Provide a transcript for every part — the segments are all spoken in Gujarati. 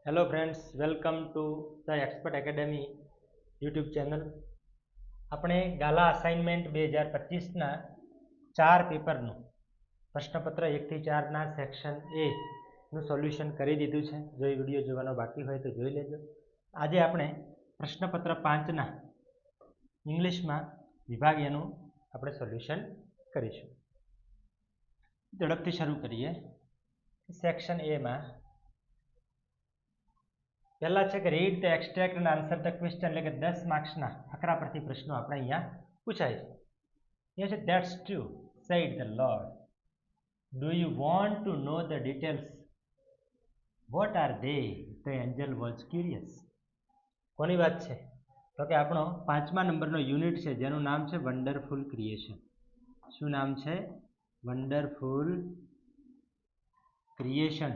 Hello friends, welcome to the expert academy YouTube channel. આપણે ગાલા અસાઇનમેન્ટ 2025ના 4 પેપરનું પ્રશ્નપત્ર 1 થી 4ના સેક્શન એનું સોલ્યુશન કરી દીધું છે. જો એ વિડીયો જોવાનો બાકી હોય તો જોઈ લેજો. આજે આપણે પ્રશ્નપત્ર 5ના ઇંગ્લિશમાં વિભાગ એનું આપણે સોલ્યુશન કરીશું. ઝડપથી શરૂ કરીએ. સેક્શન એમાં પહેલા છે કે રીડ ધ એક્સ્ટ્રેક્ટ અને આન્સર ધ ક્વેશ્ચન, એટલે કે 10 માર્ક્સના ફકરા પરથી પ્રશ્નો આપણે અહીંયા પૂછાય છે. એ છે that's true said the lord. Do you want to know the details? What are they? The angel was curious. કોની વાત છે? તો કે આપણો 5મા નંબરનો યુનિટ છે જેનું નામ છે વન્ડરફુલ ક્રિએશન. શું નામ છે? Wonderful creation.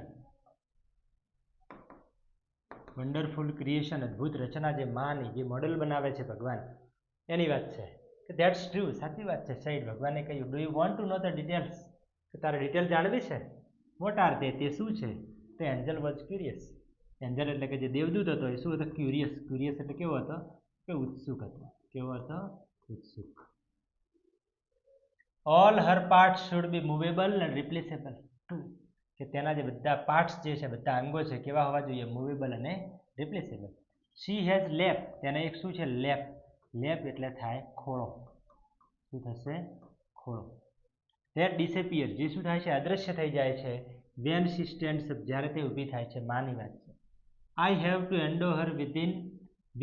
વન્ડરફુલ ક્રિએશન, અદ્ભુત રચના, જે માની જે મોડેલ બનાવે છે ભગવાન, એની વાત છે કે ધેટ્સ ટ્રુ, સાચી વાત છે. સાઈડ ભગવાને કહ્યું do you want to know the details, કે તારે ડિટેલ જાણવી છે? વોટ આર તે શું છે? તે એન્જલ વોઝ ક્યુરિયસ. એન્જલ એટલે કે જે દેવદૂત હતો એ શું હતો? ક્યુરિયસ. ક્યુરિયસ એટલે કેવો હતો? કે ઉત્સુક હતો. કેવો હતો? ઉત્સુક. All her parts should be movable and રિપ્લેસેબલ. કે તેના જે બધા પાર્ટ્સ જે છે, બધા અંગો છે, કેવા હોવા જોઈએ? મૂવેબલ અને રિપ્લેસેબલ. શી હેઝ લેપ. તેને એક શું છે? લેપ. લેપ એટલે થાય ખોળો. શું થશે? ખોળો. ધેટ ડિસેપિયર, જે શું થાય છે? અદ્રશ્ય થઈ જાય છે. વેન શી સ્ટેન્ડ્સ અપ, જ્યારે તે ઊભી થાય છે. માની વાત છે. I have to endo her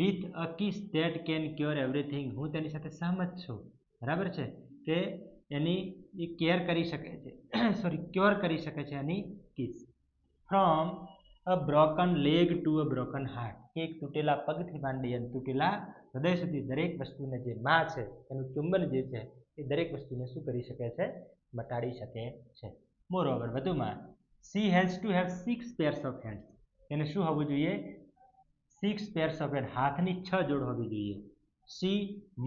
with a kiss that can cure everything. હું તેની સાથે સહમત છું, બરાબર છે, કે એની એ કેર કરી શકે છે, સોરી, ક્યોર કરી શકે છે એની kiss. From a broken leg to a broken heart. એક તૂટેલા પગથી માંડી અને તૂટેલા હૃદય સુધી દરેક વસ્તુને જે માં છે એનું ચુંબન જે છે એ દરેક વસ્તુને શું કરી શકે છે? મટાડી શકે છે. મોરઓવર, વધુમાં, she has to have 6 pairs of hands. એને શું હોવું જોઈએ? 6 pairs of hands. હાથની 6 જોડ હોવી જોઈએ. C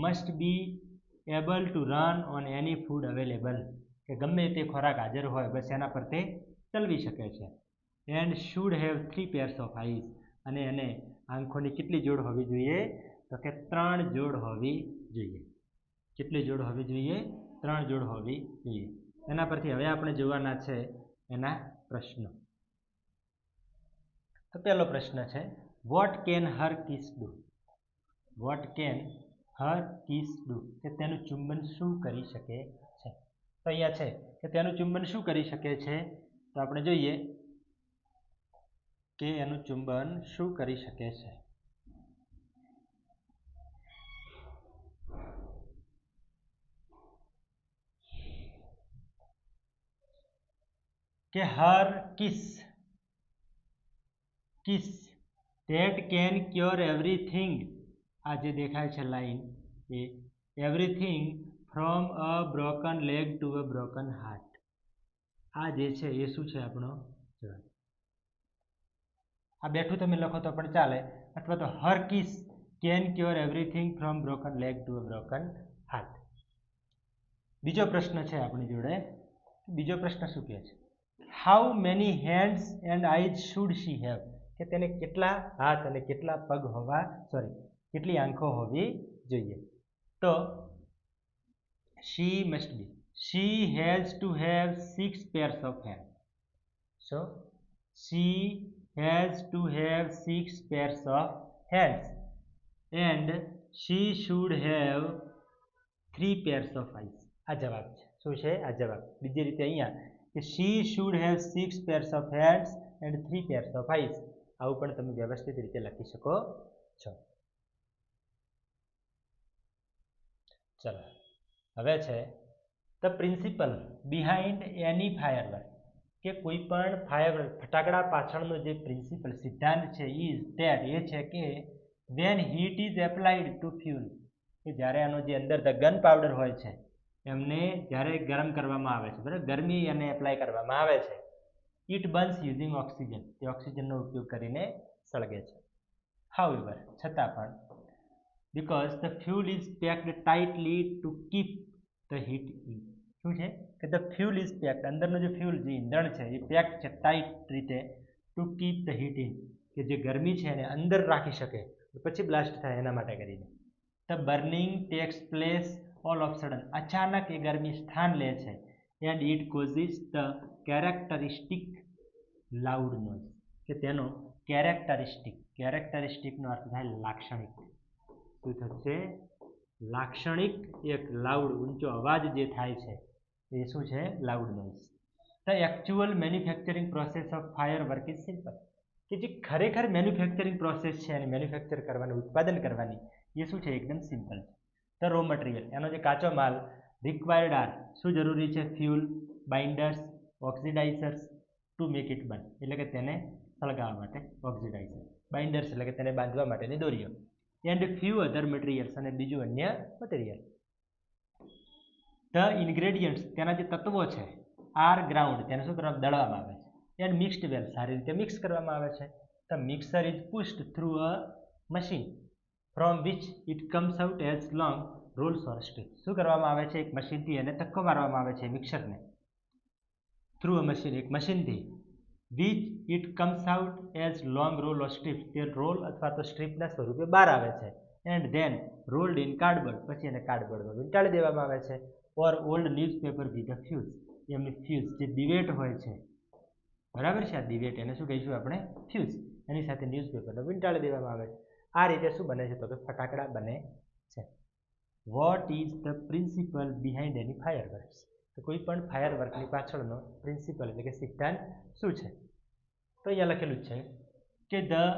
must be able two run on any food available. કે ગમે તે ખોરાક હાજર હોય બસ એના પર તે ચલવી શકે છે. And should have 3 pairs of eyes. અને એને આંખોની કેટલી જોડ હોવી જોઈએ? તો કે 3 જોડ હોવી જોઈએ. કેટલી જોડ હોવી જોઈએ? 3 જોડ હોવી જોઈએ. એના પરથી હવે આપણે જોવાના છે એના પ્રશ્નો. તો પહેલો પ્રશ્ન છે what can Har kiss do. What can Har kiss do, કે તેનું ચુંબન શું કરી શકે છે? તો અહીંયા છે કે તેનું ચુંબન શું કરી શકે છે? તો આપણે જોઈએ કે એનું ચુંબન શું કરી શકે છે. કે her kiss that can cure everything. આ જે દેખાય છે લાઈન, એ everything from a broken leg to a broken heart. આ જે છે એ શું છે? આપણો જવાબ. આ બેઠું તમે લખો તો પણ ચાલે, અથવા તો her kiss can cure everything from broken leg to a broken heart. બીજો પ્રશ્ન છે આપણી જોડે. બીજો પ્રશ્ન શું કહે છે? How many hands and eyes should she have. કે તેને કેટલા હાથ અને કેટલા પગ હોવા, સોરી, કેટલી આંખો હોવી જોઈએ? તો she must be, she has to have 6 pairs of hands. So she has to have 6 pairs of hands and she should have 3 pairs of eyes. આ જવાબ છે. શું છે? આ જવાબ. બીજી રીતે અહીંયા કે she should have 6 pairs of hands and 3 pairs of eyes. આવું પણ તમે વ્યવસ્થિત રીતે લખી શકો છો. ચલો, હવે છે the principle behind any firework. કે કોઈ પણ ફાયરવર્ક, ફટાકડા પાછળનો જે પ્રિન્સિપલ, સિદ્ધાંત છે, ઇઝ ધેટ, એ છે કે when heat is applied to fuel. કે જ્યારે આનો જે અંદર ધ ગન પાવડર હોય છે એમને જ્યારે ગરમ કરવામાં આવે છે, બરાબર, ગરમી એને એપ્લાય કરવામાં આવે છે, ઇટ બર્ન્સ યુઝિંગ ઓક્સિજન. તે ઓક્સિજનનો ઉપયોગ કરીને સળગે છે. હાઉએવર, છતાં પણ, because the fuel is packed tightly to keep the heat in. શું છે? કે the fuel is packed, અંદરનો જે ફ્યુલ, જે ઈંધણ છે એ પેક્ડ છે ટાઈટ રીતે, to keep the heat in, કે જે ગરમી છે એને અંદર રાખી શકે પછી બ્લાસ્ટ થાય એના માટે કરીને. The burning tax place all of sudden, અચાનક એ ગરમી સ્થાન લે છે. And it causes the characteristic loud noise, કે તેનો કેરેક્ટરિસ્ટિકનો અર્થ થાય લાક્ષણિક. શું થશે? લાક્ષણિક એક લાઉડ ઊંચો અવાજ જે થાય છે એ શું છે? Loud noise. The actual manufacturing process of fire work is simple, કે જે ખરેખર મેન્યુફેક્ચરિંગ પ્રોસેસ છે અને મેન્યુફેક્ચર કરવાની, ઉત્પાદન કરવાની, એ શું છે? એકદમ સિમ્પલ છે. ધ રો મટીરિયલ, એનો જે કાચો માલ, રિક્વાયર્ડ આર, શું જરૂરી છે? Fuel, binders, oxidisers to make it burn, એટલે કે તેને સળગાવવા માટે ઓક્સિડાઇઝર, બાઇન્ડર્સ એટલે કે તેને બાંધવા માટેની દોરીઓ, એન્ડ ફ્યુ અધર મટીરિયલ્સ, અને બીજું અન્ય મટીરિયલ. ધ ઇન્ગ્રેડિયન્ટ્સ, તેના જે તત્વો છે, આર ગ્રાઉન્ડ, તેને શું કરવામાં? દળવામાં આવે છે. એન્ડ મિક્સ્ડ વેલ, સારી રીતે મિક્સ કરવામાં આવે છે. The mixer is pushed through a machine from which it comes out as long rolls or strips. શું કરવામાં આવે છે? એક મશીનથી એને ધક્કો મારવામાં આવે છે મિક્સરને, થ્રુ અ મશીન, એક મશીનથી, which it comes out as long roll or strips, તે રોલ અથવા તો સ્ટ્રીપના સ્વરૂપે બહાર આવે છે. And then rolled in cardboard, પછી એને કાર્ડબોર્ડમાં વીંટાળી દેવામાં આવે છે. Or old newspaper with a fuse, એમની ફ્યુઝ જે દિવેટ હોય છે, બરાબર છે, આ દિવેટ એને શું કહીશું આપણે? ફ્યુઝ, એની સાથે ન્યૂઝપેપરને વીંટાળી દેવામાં આવે છે. આ રીતે શું બને છે? તો કે ફટાકડા બને છે. What is the principle behind any fireworks, તો કોઈ પણ ફાયરવર્કની પાછળનો પ્રિન્સિપલ એટલે કે સિદ્ધાંત શું છે? તો અહીંયા લખેલું છે કે the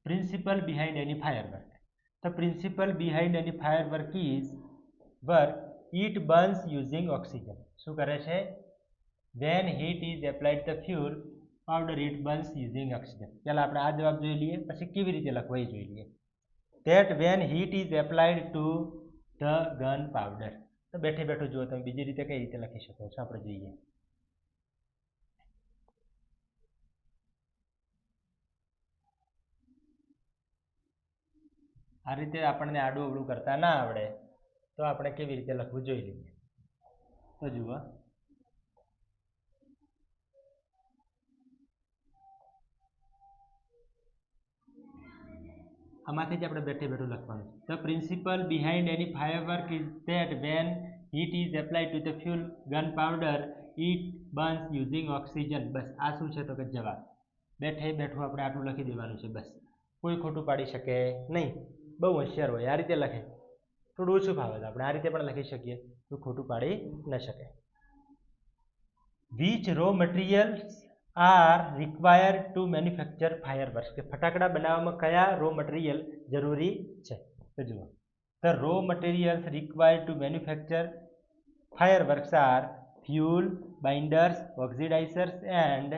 principle behind any firework, the principle behind any firework is work it burns using oxygen. શું કરે છે? When heat is applied the fuel powder it burns using oxygen. પહેલાં આપણે આ જવાબ જોઈ લઈએ, પછી કેવી રીતે લખવો એ જોઈ લઈએ. That when heat is applied to the gunpowder. તો બેઠે બેઠું જુઓ તમે બીજી રીતે કઈ રીતે લખી શકો છો, આપણે જોઈએ. આ રીતે આપણને આડું અવળું કરતા ના આવડે તો આપણે કેવી રીતે લખવું જોઈ લઈએ. તો જુઓ, આમાંથી જ આપણે બેઠે બેઠું લખવાનું છે. The principle behind any firework is that when heat is applied to the fuel gunpowder it burns using oxygen. બસ આ શું છે? તો કે જવાબ. બેઠે બેઠું આપણે આટલું લખી દેવાનું છે, બસ. કોઈ ખોટું પાડી શકે નહીં. બહુ હોશિયાર હોય આ રીતે લખે, થોડું ઓછું ફાવે તો આપણે આ રીતે પણ લખી શકીએ, તો ખોટું પાડી ન શકે. Which raw materials are required to manufacture fireworks, કે ફટાકડા બનાવવામાં કયા રો મટીરિયલ જરૂરી છે? તો જુઓ, the raw materials required to manufacture fireworks are fuel, binders, oxidisers and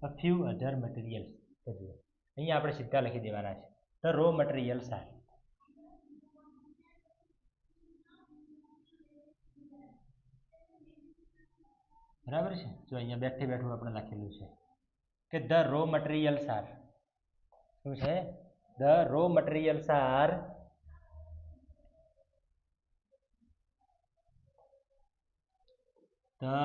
a few other materials. તો જુઓ, અહીંયા આપણે સીધા લખી દેવાના છે. ધ રો મટીરિયલ્સ આર, બરાબર છે. જો અહીંયા બેઠે બેઠું આપણે લખેલું છે કે ધ રો મટીરિયલ્સ આર, શું છે? The raw materials are The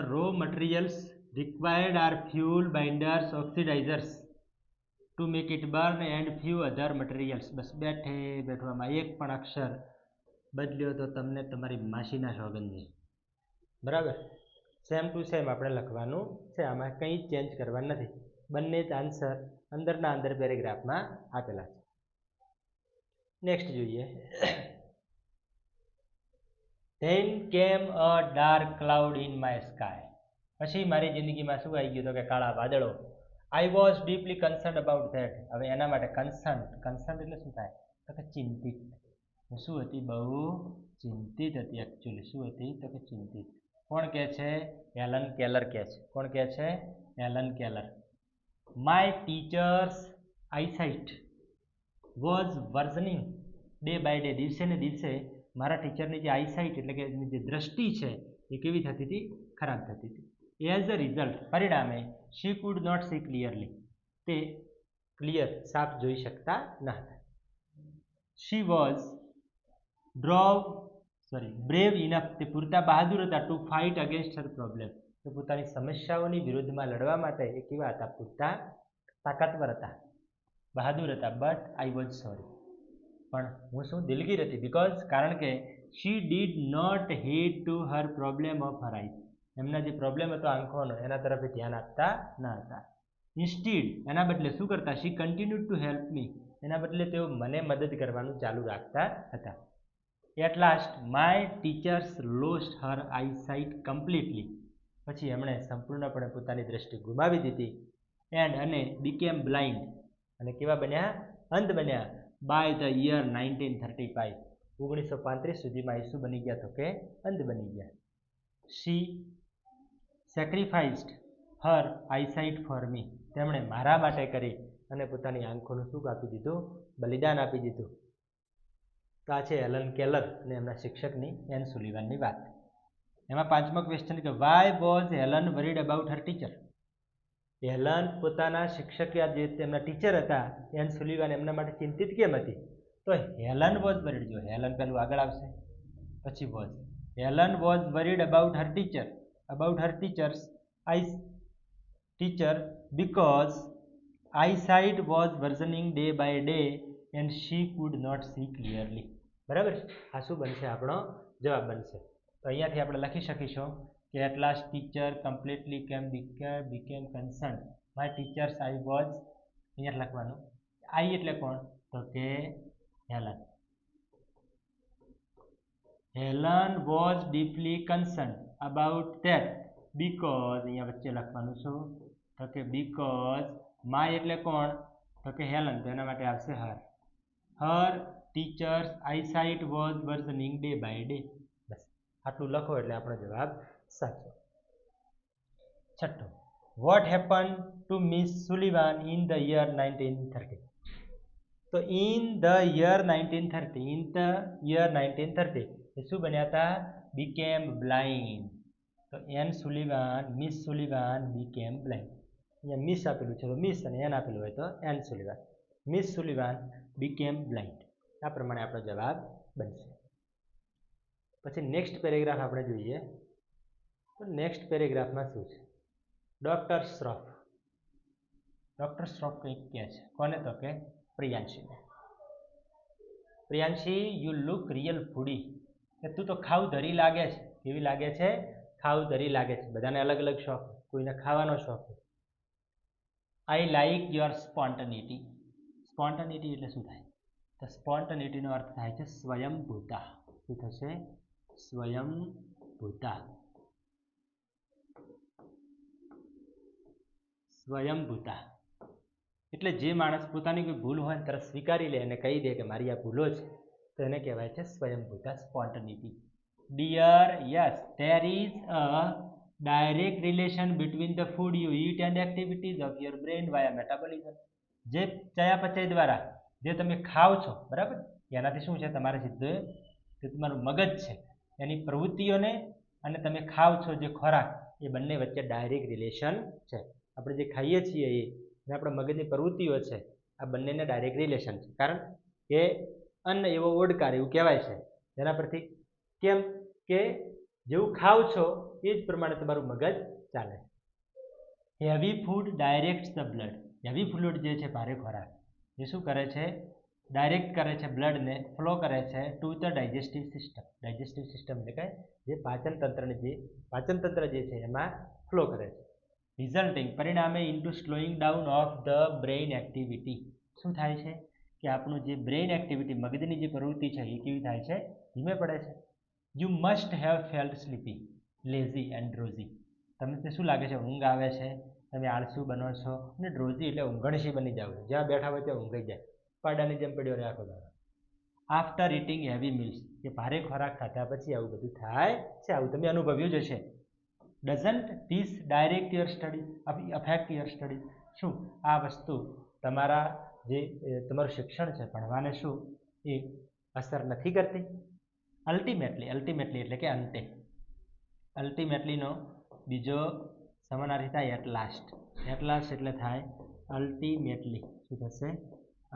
raw materials required are fuel, binders, oxidizers to make it burn and few other materials. બસ બેઠે બેઠું આમાં એક પણ અક્ષર બદલ્યો તો તમને તમારી માસીના સોગંદની. બરાબર, સેમ ટુ સેમ આપણે લખવાનું છે, આમાં કંઈ ચેન્જ કરવાનું નથી. બંને જ આન્સર અંદરના અંદર પેરેગ્રાફમાં આપેલા છે. નેક્સ્ટ જોઈએ. Then came a dark cloud in my sky. પછી મારી જિંદગીમાં શું આવી ગયું? તો કે કાળા વાદળો. I was deeply concerned about that. હવે એના માટે કન્સર્ન એટલે શું થાય? તો કે ચિંતિત. શું હતી? બહુ ચિંતિત હતી. એકચ્યુઅલી શું હતી? તો કે ચિંતિત. કોણ કહે છે? એલન કેલર કહે છે. કોણ કહે છે? Helen Keller. My teacher's eyesight was worsening day by day. દિવસે ને દિવસે મારા ટીચરની જે આઈસાઇટ એટલે કે એની જે દ્રષ્ટિ છે એ કેવી થતી હતી? ખરાબ થતી હતી. એઝ અ રિઝલ્ટ, પરિણામે, she could not see clearly, તે ક્લિયર સાફ જોઈ શકતા ન હતા. શી વોઝ બ્રેવ ઇનફ, તે પૂરતા બહાદુર હતા to fight against Har problem, તો પોતાની સમસ્યાઓની વિરુદ્ધમાં લડવા માટે એ કેવા હતા, પૂરતા તાકાતવર હતા, બહાદુર હતા. બટ આઈ વોઝ સોરી, પણ હું શું દિલગીર હતી, બીકોઝ કારણ કે she did not heed to her problem of her eyes, એમના જે પ્રોબ્લેમ હતો આંખોનો એના તરફ ધ્યાન આપતા ન હતા. ઇન્સ્ટીડ, એના બદલે શું કરતા, she continue to help me, એના બદલે તેઓ મને મદદ કરવાનું ચાલુ રાખતા હતા. At last my teachers lost her eyesight completely, પછી એમણે સંપૂર્ણપણે પોતાની દ્રષ્ટિ ગુમાવી દીધી. એન્ડ અને બીકેમ બ્લાઇન્ડ, અને કેવા બન્યા, અંધ બન્યા. બાય ધ યર 1935, 1935 સુધીમાં એ શું બની ગયા, તો કે અંધ બની ગયા. શી સેક્રિફાઇસ્ડ હર આઈસાઇટ ફોર મી, તેમણે મારા માટે કરી અને પોતાની આંખોનું શું આપી દીધું, બલિદાન આપી દીધું. તો આ છે એલન કેલર અને એમના શિક્ષકની એન સુલિવાનની વાત. એમાં પાંચમો ક્વેશ્ચન કે why was Helen worried about her teacher, Helen પોતાના શિક્ષક જે તેમના ટીચર હતા એન સુલિવાન એમના માટે ચિંતિત કેમ હતી, તો હેલન વોઝ વરીડ, જો હેલન પેલું આગળ આવશે પછી was, Helen was worried about her teacher, about her teachers teacher because eyesight was worsening day by day and she could not see clearly. બરાબર, આ શું બનશે, આપણો જવાબ બનશે. તો અહીંયાથી આપણે લખી શકીશું કે at last teacher completely became concern my teachers I was, અહીંયા લખવાનું આઈ એટલે કોણ, તો કે Helen. Helen was deeply concern about that because, અહીંયા વચ્ચે લખવાનું શું, તો કે બીકોઝ માય એટલે કોણ, તો કે હેલન, તો એના માટે આવશે her. Her teachers eyesight was worsening day by day. બસ આટલું લખો એટલે આપણો જવાબ સાચો. છઠ્ઠો, what happen to Miss Sullivan in the year 1930, તો ઇન ધ યર 1930 એ શું બન્યા હતા, બીકેમ બ્લાઇન્ડ. તો Anne Sullivan, Miss Sullivan became blind. અહીંયા મિસ આપેલું છે તો મિસ, અને એન આપેલું હોય તો Anne Sullivan. Miss Sullivan became blind. આ પ્રમાણે આપણો જવાબ બનશે. પછી નેક્સ્ટ પેરેગ્રાફ આપણે જોઈએ. તો નેક્સ્ટ પેરેગ્રાફમાં શું છે, ડૉક્ટર શ્રોફ. ડૉક્ટર શ્રોફ કંઈક કહે છે, કોને, તો કે પ્રિયાંશીને. પ્રિયાંશી યુ લુક રિયલ ફૂડી, કે તું તો ખાવ ધરી લાગે છે. કેવી લાગે છે, ખાવ ધરી લાગે છે. બધાને અલગ અલગ શોખ, કોઈને ખાવાનો શોખ. I like your સ્પોન્ટનિટી. સ્પોન્ટનિટી એટલે શું થાય, તો સ્પોન્ટનિટીનો અર્થ થાય છે સ્વયંભૂતા. શું થશે, સ્વયંભૂતા. સ્વયંભૂતા એટલે જે માણસ પોતાની કોઈ ભૂલ હોય તરત સ્વીકારી લે અને કહી દે કે મારી આ ભૂલો છે, તો એને કહેવાય છે સ્વયંભૂતા, spontaneity. Dear yes, there is a direct relation between the food you eat and activities of your brain via metabolism. જે ચયાપચય દ્વારા જે તમે ખાઓ છો, બરાબર, એનાથી શું છે, તમારે સીધું જે તમારું મગજ છે એની પ્રવૃત્તિઓને અને તમે ખાઓ છો જે ખોરાક, એ બંને વચ્ચે ડાયરેક્ટ રિલેશન છે. આપણે જે ખાઈએ છીએ એ અને આપણા મગજની પ્રવૃત્તિઓ છે, આ બંનેને ડાયરેક્ટ રિલેશન છે. કારણ કે અન્ન એવો ઓડકાર એવું કહેવાય છે, જેના પરથી કેમ કે જેવું ખાવ છો એ જ પ્રમાણે તમારું મગજ ચાલે. Heavy food directs the blood. Heavy food જે છે, ભારે ખોરાક, એ શું કરે છે, ડાયરેક્ટ કરે છે બ્લડને, ફ્લો કરે છે to the digestive system. Digestive system એટલે કે જે પાચનતંત્ર જે છે એમાં ફ્લો કરે છે. રિઝલ્ટિંગ પરિણામે into slowing down of the brain activity. શું થાય છે કે આપણું જે બ્રેઇન એક્ટિવિટી, મગજની જે પ્રવૃત્તિ છે એ કેવી થાય છે, ધીમે પડે છે. You must have felt sleepy, lazy and drowsy. તમને શું લાગે છે, ઊંઘ આવે છે, તમે આળસુ બનો છો, અને ડ્રોઝી એટલે ઊંઘણશી બની જાવ છો, જ્યાં બેઠા હોય ત્યાં ઊંઘાઈ જાય, પાડાની જેમ પડ્યો રહે આખો દાડો. આફ્ટર ઇટિંગ હેવી મીલ્સ, કે ભારે ખોરાક ખાધા પછી આવું બધું થાય છે, આવું તમે અનુભવ્યું જ હશે. Doesn't this direct your studies, affect your studies. શું આ વસ્તુ તમારા જે તમારું શિક્ષણ છે, ભણવાને શું એ અસર નથી કરતી? અલ્ટિમેટલી એટલે કે અંતે. અલ્ટિમેટલીનો બીજો સમાનાર્થી થાય એટ લાસ્ટ. એટ લાસ્ટ એટલે થાય અલ્ટિમેટલી. શું થશે,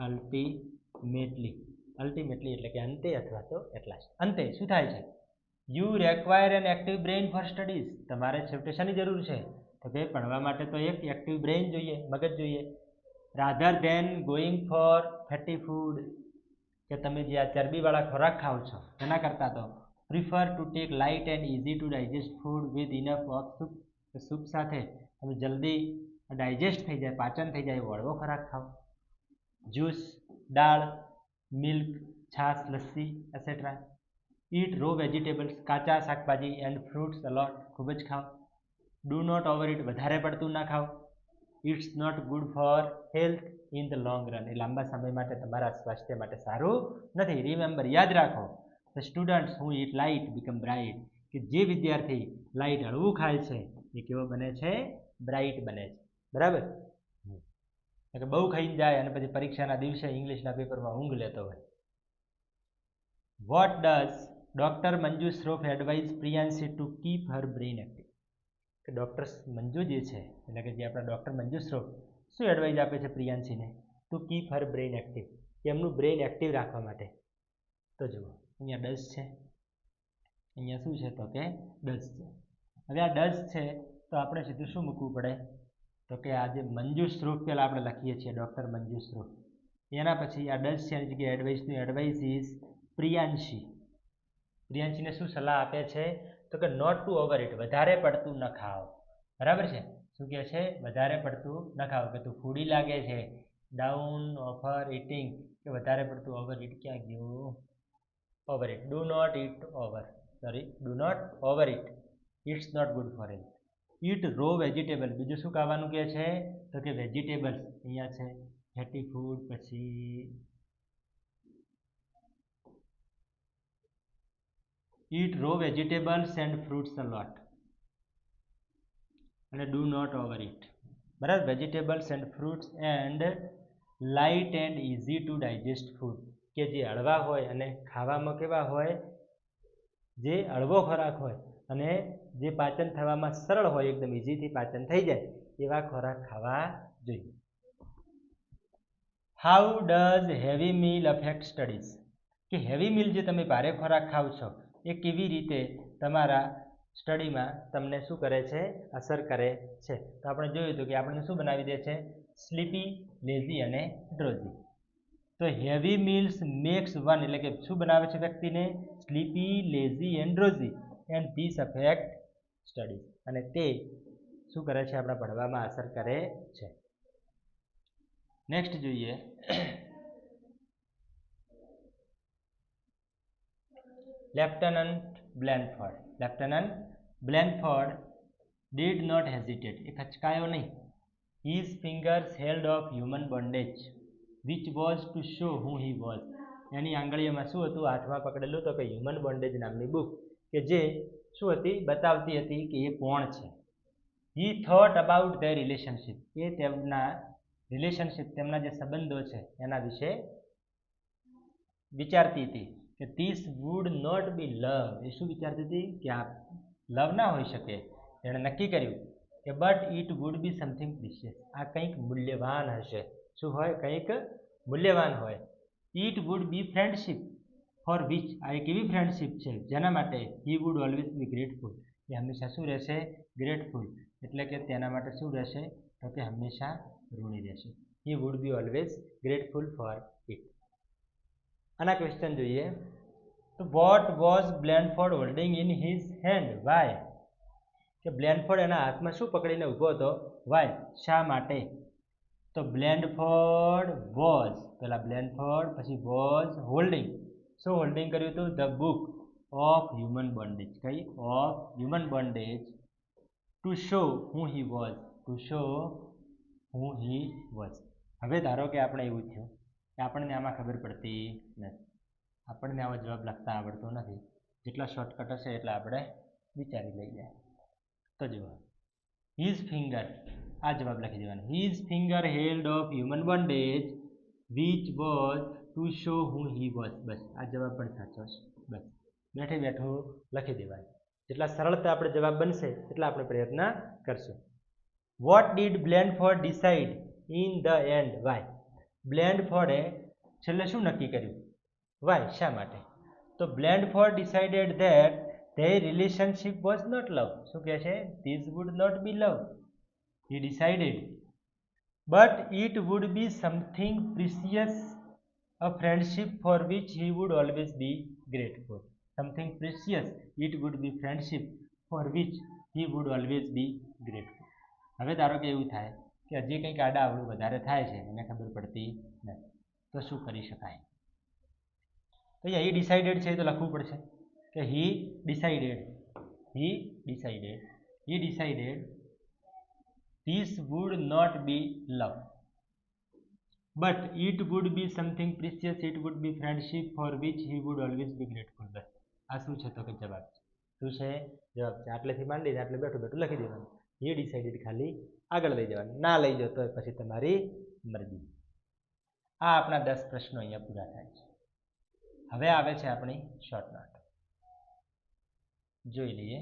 અલ્ટિમેટલી. અલ્ટિમેટલી એટલે કે અંતે અથવા તો એટ લાસ્ટ. અંતે શું થાય છે? You require an active brain for studies. તમારે છેવટે શાની જરૂર છે? તો કે ભણવા માટે તો એક એક્ટિવ બ્રેઇન જોઈએ, મગજ જોઈએ. Rather than going for fatty food, કે તમે જે આ ચરબીવાળા ખોરાક ખાઓ છો એના કરતાં તો prefer to take light and easy to digest food with enough of soup. Soup સાથે તમે જલ્દી ડાયજેસ્ટ થઈ જાય, પાચન થઈ જાય એવો હળવો ખોરાક ખાઓ. જ્યુસ, દાળ, મિલ્ક, છાશ, લસ્સી એસેટ્રા. ઈટ રો વેજીટેબલ્સ, કાચા શાકભાજી એન્ડ ફ્રૂટ્સ અલોટ, ખૂબ જ ખાઓ. ડુ નોટ ઓવર ઇટ, વધારે પડતું ના ખાઓ. It's not good for health in the long run, એ લાંબા સમય માટે તમારા સ્વાસ્થ્ય માટે સારું નથી. રિમેમ્બર, યાદ રાખો, the students who it light become bright, કે જે વિદ્યાર્થી લાઇટ હળવું ખાય છે એ કેવો બને છે? બ્રાઇટ બને છે. બરાબર? કે બહુ ખાઈને જાય અને પછી પરીક્ષાના દિવસે ઇંગ્લિશના પેપરમાં ઊંઘ લેતો હોય. What does doctor Manju Shroff advise Priyanshi to keep her brain active? કે ડૉક્ટર મંજુ જે છે એટલે કે જે આપણા ડૉક્ટર મંજુ શ્રોફ શું એડવાઇઝ આપે છે પ્રિયાંશીને? To keep her brain active, કે એમનું બ્રેઇન એક્ટિવ રાખવા માટે. તો જુઓ અહીંયા ડઝ છે, અહીંયા શું છે? તો કે ડઝ છે. હવે આ ડઝ છે તો આપણે સીધું શું મૂકવું પડે? તો કે આ જે મંજુ શ્રોફ પહેલાં આપણે લખીએ છીએ ડૉક્ટર મંજુ શ્રોફ, એના પછી આ ડઝ છે એની જગ્યાએ એડવાઇસનું એડવાઇસ ઇઝ પ્રિયાંશી. પ્રિયાંશીને શું સલાહ આપે છે? તો કે નોટ ટુ ઓવર ઇટ, વધારે પડતું ન ખાઓ. બરાબર છે? શું કહે છે? વધારે પડતું ન ખાઓ. કે તું ફૂડી લાગે છે, ડાઉન ઓવર ઇટિંગ, કે વધારે પડતું ઓવર ઇટ. ક્યાં ગયું? Over it. Do not it over, sorry, do not over it, it's not good for health. Eat raw vegetable, બીજું શું ખાવાનું કહે છે? તો કે વેજીટેબલ્સ, અહીંયા છે ફેટી ફૂડ, પછી ઈટ રો વેજીટેબલ્સ એન્ડ ફ્રૂટ્સ અ લોટ, અને ડુ નોટ ઓવર ઇટ. બરાબર? Vegetables and fruits and light and easy to digest food, કે જે હળવા હોય અને ખાવામાં કેવા હોય? જે હળવો ખોરાક હોય અને જે પાચન થવામાં સરળ હોય, એકદમ ઇઝીથી પાચન થઈ જાય એવા ખોરાક ખાવા જોઈએ. How does heavy meal affect studies? કે હેવી મીલ જે તમે ભારે ખોરાક ખાવ છો એ કેવી રીતે તમારા સ્ટડીમાં તમને શું કરે છે? અસર કરે છે. તો આપણે જોયું હતું કે આપણને શું બનાવી દે છે? સ્લીપી, લેઝી અને ડ્રોઝી. તો હેવી મીલ્સ મેક્સ વન, એટલે કે શું બનાવે છે વ્યક્તિને? Sleepy, lazy and drowsy, and this affect studies, અને તે શું કરે છે? આપણા ભણવામાં અસર કરે છે. નેક્સ્ટ જોઈએ, lieutenant Blenford. Lieutenant Blenford did not hesitate, એ ખચકાયો નહીં. His fingers held of human bondage which was to show who he was. એની આંગળીઓમાં શું હતું? હાથમાં પકડેલું તો કે હ્યુમન બોન્ડેજ નામની બુક, કે જે શું હતી? બતાવતી હતી કે એ કોણ છે. He thought about their relationship, એ તેમના રિલેશનશિપ, તેમના જે સંબંધો છે એના વિશે વિચારતી હતી. કે ધીસ વુડ નોટ બી લવ, એ શું વિચારતી હતી? કે આ લવ ના હોઈ શકે. એણે નક્કી કર્યું કે but it would be something precious, આ કંઈક મૂલ્યવાન હશે. શું હોય? કંઈક મૂલ્યવાન હોય. It would be friendship for which, આ એક એવી ફ્રેન્ડશિપ છે જેના માટે he would always be grateful, એ હંમેશા શું રહેશે? ગ્રેટફુલ, એટલે કે તેના માટે શું રહેશે? તો કે હંમેશા ઋણી રહેશે. He would be always grateful for it. આના ક્વેશ્ચન જોઈએ. તો what was Blanford holding in his hand? Why, કે બ્લેનફોર્ડ એના હાથમાં શું પકડીને ઊભો હતો? વાય, શા માટે? તો બ્લેનફોર્ડ વોઝ, પેલા બ્લેનફોર્ડ, પછી વોઝ હોલ્ડિંગ, શું હોલ્ડિંગ કર્યું હતું? The book of human bondage. કઈ? Of human bondage, to show who he was, to show who he was. હવે ધારો કે આપણે એવું થયું કે આપણને આમાં ખબર પડતી નથી, આપણને આવો જવાબ લખતા આવડતો નથી, જેટલા શોર્ટકટ હશે એટલા આપણે વિચારી લઈએ. તો જુઓ, હિઝ ફિંગર, આ જવાબ લખી દેવાનો. His finger held of human bondage which was to show who he was. બસ આ જવાબ પણ સાચો છે. બસ બેઠે બેઠું લખી દેવાનું. જેટલા સરળતા આપણે જવાબ બનશે એટલા આપણે પ્રયત્ન કરશું. What did Blanford decide in the end? Why. બ્લેનફોર્ડે છેલ્લે શું નક્કી કર્યું? વાય શા માટે? તો Blandford decided that their relationship was not love. શું કહે છે? This would not be love. He decided. But it would be something precious, a friendship for which he would always be grateful. Something precious, it would be friendship for which he would always be grateful. હવે ધારો કે એવું થાય કે હજી કંઈક આડા આવડું વધારે થાય છે એને ખબર પડતી નથી, તો શું કરી શકાય? તો અહીંયા he decided છે તો લખવું પડશે કે he decided this would not be love, but it would be something precious, it would be friendship for which he would always be grateful. બસ આ શું છે? તો કે જવાબ છે. શું છે? જવાબ છે. આટલેથી માંડીને આટલે બેઠું બેઠું લખી દેવાનું. he decided ખાલી આગળ લઈ જવાનું, ના લઈ જાઓ તો પછી તમારી મરજી. આ આપણા 10 પ્રશ્નો અહીંયા પૂરા થાય છે. હવે આવે છે આપણી શોર્ટ નોટ. જોઈ લઈએ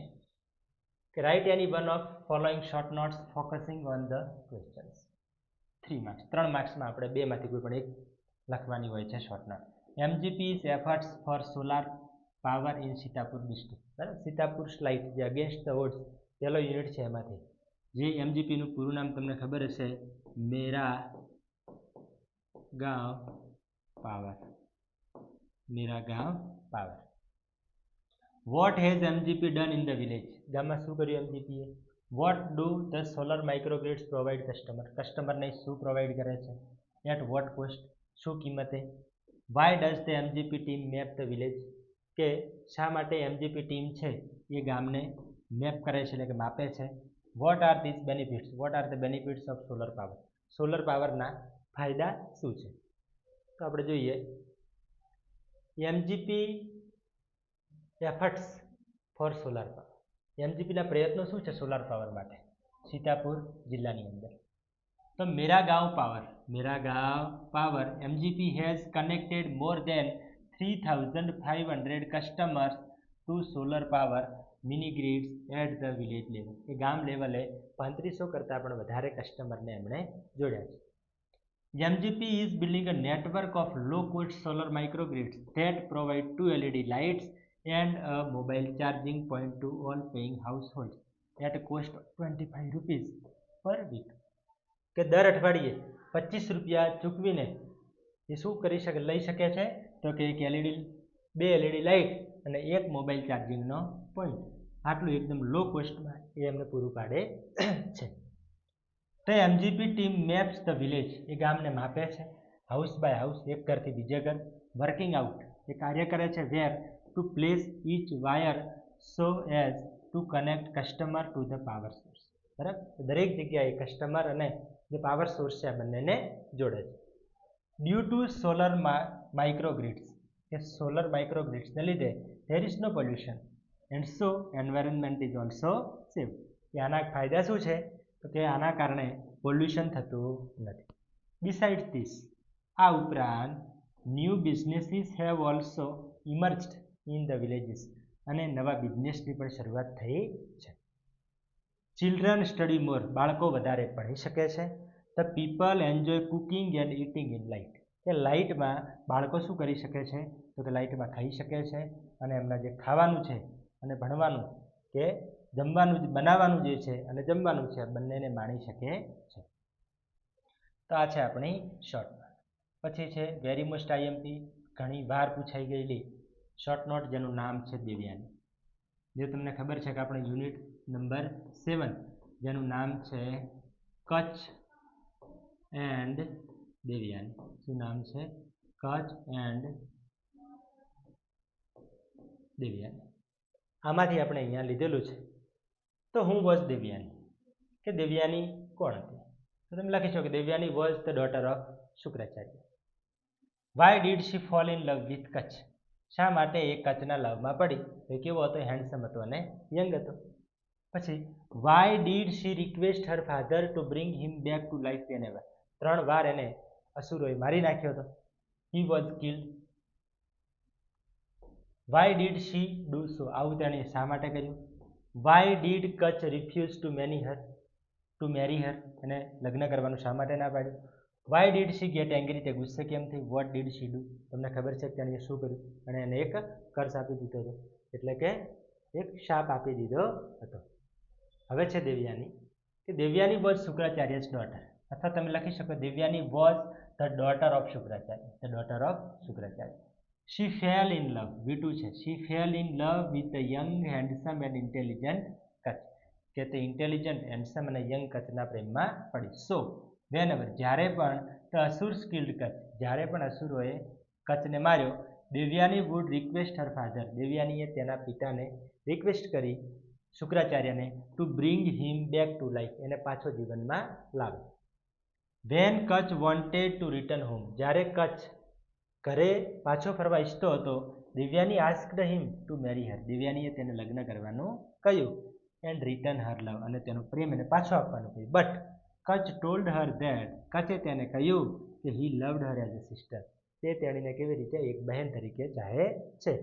કે write any one of following short notes focusing on the questions. 3 marks, 3 માર્ક્સમાં આપણે 2 માંથી કોઈ પણ એક લખવાની હોય છે short note. MGP's efforts for solar power in Sitapur district. બરાબર, સીતાપુર સ્લાઇટ જે અગેન્સ્ટ ધ ઓડ્સ પહેલો યુનિટ છે એમાંથી જે MGPનું પૂરું નામ તમને ખબર હશે, Mera Gaon Power. Mera Gaon Power. What has MGP done in the village? ગામમાં શું કર્યું MGPએ? What do the solar microgrids provide customer? કસ્ટમરને શું પ્રોવાઈડ કરે છે? At what cost? શું કિંમતે? Why does the MGP team map the village? કે શા માટે MGP ટીમ છે એ ગામને મેપ કરે છે એટલે કે માપે છે? What are these benefits? What are the benefits of solar power? Solar પાવરના ફાયદા શું છે? તો આપણે જોઈએ MGP efforts for solar power. MGPના પ્રયત્નો શું છે સોલાર પાવર માટે સીતાપુર જિલ્લાની અંદર? તો Mera Gaon Power MGP has connected more than 3,500 customers to solar power mini grids at the village level. એ ગામ લેવલે 3500 કરતાં પણ વધારે કસ્ટમરને એમણે જોડ્યા છે. MGP is building a network of low-cost solar microgrids that provide 2 LED lights and a mobile charging point to all paying households at a cost of 25 rupees per week. કે દર અઠવાડિયે 25 રૂપિયા ચૂકવીને એ શું કરી શકે, લઈ શકે છે? તો કે એક LED, 2 LED લાઇટ અને એક મોબાઈલ ચાર્જિંગનો પોઈન્ટ. આટલું એકદમ લો કોસ્ટમાં એ એમને પૂરું પાડે છે. તો MGP team maps the village, એ ગામને માપે છે હાઉસ બાય હાઉસ, એક ઘરથી બીજે ઘર. વર્કિંગ આઉટ, એ કાર્ય કરે છે where to place each wire so as to connect customer to the power source. બરાબર, દરેક જગ્યાએ કસ્ટમર અને જે પાવર સોર્સ છે આ બંનેને જોડે છે. ડ્યુ ટુ સોલર માઇક્રોગ્રિડ્સ, કે સોલર માઇક્રોગ્રિડ્સને લીધે there is no pollution and so environment is also safe. કે આના ફાયદા શું છે? તો કે આના કારણે પોલ્યુશન થતું નથી. બિસાઇડ્સ ધીસ, આ ઉપરાંત new businesses have also emerged in the villages, અને નવા બિઝનેસની પણ શરૂઆત થઈ છે. ચિલ્ડ્રન સ્ટડી મોર, બાળકો વધારે ભણી શકે છે. The people enjoy cooking and eating in light, કે લાઇટમાં બાળકો શું કરી શકે છે? તો કે લાઇટમાં ખાઈ શકે છે અને એમના જે ખાવાનું છે અને ભણવાનું કે જમવાનું બનાવવાનું જે છે અને જમવાનું છે બંનેને માણી શકે છે. તો આ છે આપણી શોર્ટ નોટ. પછી છે વેરી મોસ્ટ IMP, ઘણી વાર પૂછાઈ ગયેલી શોર્ટ નોટ જેનું નામ છે દેવયાની. જે તમને ખબર છે કે આપણે યુનિટ નંબર 7 જેનું નામ છે કચ્છ એન્ડ દેવયાની. શું નામ છે? કચ્છ એન્ડ દેવયાની. આમાંથી આપણે અહીંયા લીધેલું છે. તો હું વોઝ દેવયાની, કે દેવયાની કોણ હતી? તો તમે લખી શકો કે Devyani was the daughter of Shukracharya. Why did she fall in love with Kach? શા માટે એ કચ્છના લવમાં પડી? એ કેવો હતો? હેન્ડસમ હતો અને યંગ હતો. પછી why did she request her father to bring him back to life whenever? 3 વાર એને અસુરોએ મારી નાખ્યો હતો. He was killed. Why did she do so? આવું તેણે શા માટે કર્યું? Why did Kach refuse to marry her? એને લગ્ન કરવાનું શા માટે ના પાડ્યું? Why did she get angry, તે ગુસ્સે કેમ થઈ. વોટ ડીડ શી ડુ, તમને ખબર છે કે તેણે શું કર્યું, અને એને એક કર્સ આપી દીધો હતો, એટલે કે એક શાપ આપી દીધો હતો. હવે છે દેવયાની, કે દેવયાની વોઝ શુક્રાચાર્યસ ડોટર, અથવા તમે લખી શકો Devayani was the daughter of Shukracharya, the daughter of Shukracharya. She fell in love, V2 છે. She fell in love with the young handsome and intelligent Kach, કે તે ઇન્ટેલિજન્ટ હેન્ડસમ અને યંગ કચના પ્રેમમાં પડી. સો વેનએવર, જ્યારે પણ ધ અસુર સ્કિલ્ડ કચ, જ્યારે પણ અસુરોએ કચને માર્યો, Devayani would request her father, દેવયાનીએ તેના પિતાને રિક્વેસ્ટ કરી શુક્રાચાર્યને to bring him back to life, એને પાછો જીવનમાં લાવે. When Kach wanted to return home, જ્યારે કચ ઘરે પાછો ફરવા ઈચ્છતો હતો, Devayani asked him to marry her, દેવયાનીએ તેને લગ્ન કરવાનું કહ્યું. એન્ડ રિટર્ન હર લવ, અને તેનો પ્રેમ એને પાછો આપવાનું કહ્યું. But Kach told her that, કચે તેને કહ્યું કે he loved her as a sister, તે તેણીને કેવી રીતે એક બહેન તરીકે ચાહે છે.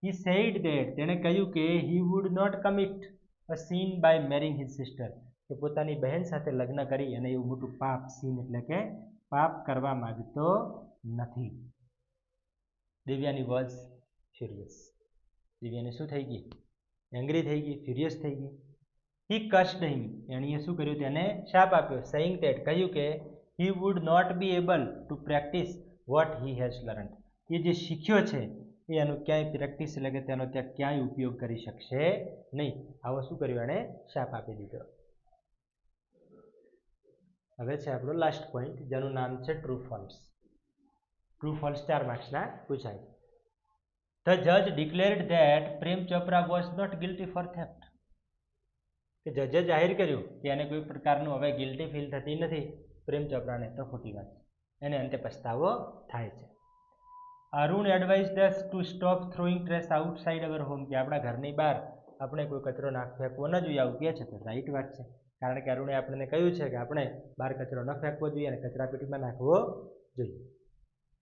હી સેડ ધેટ, તેણે કહ્યું કે he would not commit a sin by marrying his sister, કે પોતાની બહેન સાથે લગ્ન કરી અને એવું મોટું પાપ, સીન એટલે કે પાપ કરવા માંગતો નથી. દેવયાની વોઝ ફ્યુરિયસ, દેવયાની શું થઈ ગઈ, એંગ્રી થઈ ગઈ, ફ્યુરિયસ થઈ ગઈ. હી કસ્ડ હિમ, એણીએ શું કર્યું, તેને શાપ આપ્યો. સેઇંગ ધેટ, કહ્યું કે he would not be able to practise what he has learned, એ જે શીખ્યો છે એ એનું ક્યાંય પ્રેક્ટિસ એટલે કે તેનો ત્યાં ક્યાંય ઉપયોગ કરી શકશે નહીં. આવો શું કર્યું, એણે શાપ આપી દીધો. હવે છે આપણો લાસ્ટ પોઈન્ટ, જેનું નામ છે ટ્રુ ફોલ્સ. ટ્રુ ફોલ્સ 4 માર્ક્સના પૂછાય. ધ જજ declared that Prem Chopra was not guilty for theft, કે જજે જાહેર કર્યું કે એને કોઈ પ્રકારનું હવે ગિલ્ટી ફીલ થતી નથી પ્રેમ ચોપરાને, તો ખોટી વાત છે, એને અંતે પસ્તાવો થાય છે. Arun advise us to stop throwing trash outside our home, કે આપણા ઘરની બહાર આપણે કોઈ કચરો ફેંકવો ન જોઈએ, આવું કહે છે તો રાઈટ વાત છે, કારણ કે અરુણે આપણને કહ્યું છે કે આપણે બહાર કચરો ન ફેંકવો જોઈએ અને કચરાપેટીમાં નાખવો જોઈએ.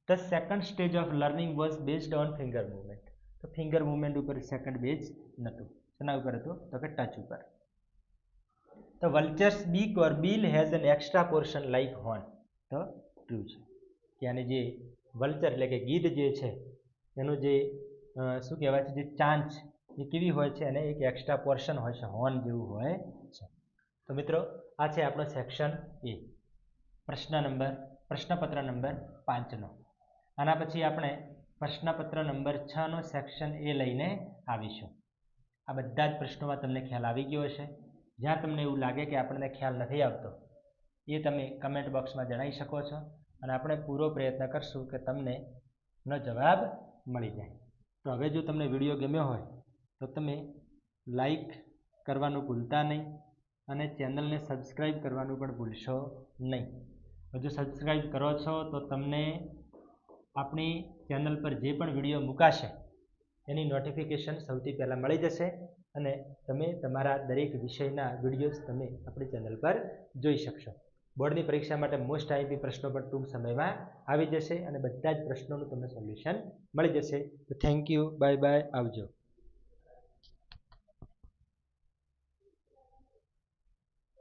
The second stage of learning was based on finger movement, તો ફિંગર મુવમેન્ટ ઉપર સેકન્ડ બેઝ નહોતું. શેના ઉપર હતું, તો કે ટચ ઉપર. The vultures beak or bill has an extra portion like horn, તો ટ્રુ છે, કે આની જે વલ્ચર એટલે કે ગીધ જે છે એનું જે શું કહેવાય છે, જે ચાંચ એ કેવી હોય છે, અને એક એક્સ્ટ્રા પોર્શન હોય છે, હોર્ન જેવું હોય છે. તો મિત્રો આ છે આપણો સેક્શન એ, પ્રશ્નપત્ર નંબર 5નો. આના પછી આપણે પ્રશ્નપત્ર નંબર 6નો સેક્શન એ લઈને આવીશું. આ બધા જ પ્રશ્નોમાં તમને ખ્યાલ આવી ગયો હશે. જ્યાં તમને એવું લાગે કે આપણને ખ્યાલ નથી આવતો એ તમે કમેન્ટ બોક્સમાં જણાવી શકો છો, અને આપણે પૂરો પ્રયત્ન કરશું કે તમને નો જવાબ મળી જાય. તો હવે જો તમને વિડીયો ગમ્યો હોય તો તમે લાઈક કરવાનું ભૂલતા નહીં, અને ચેનલને સબસ્ક્રાઈબ કરવાનું પણ ભૂલશો નહીં. જો સબસ્ક્રાઈબ કરો છો તો તમને આપણી ચેનલ પર જે પણ વિડીયો મુકાશે એની નોટિફિકેશન સૌથી પહેલાં મળી જશે, અને તમે તમારા દરેક વિષયના વિડીયોઝ તમે આપણી ચેનલ પર જોઈ શકશો. બોર્ડની પરીક્ષા માટે મોસ્ટ આઈએમપી પ્રશ્નો પણ ટૂંક સમયમાં આવી જશે, અને બધા જ પ્રશ્નોનું તમને સોલ્યુશન મળી જશે. તો થેન્ક યુ, બાય બાય, આવજો.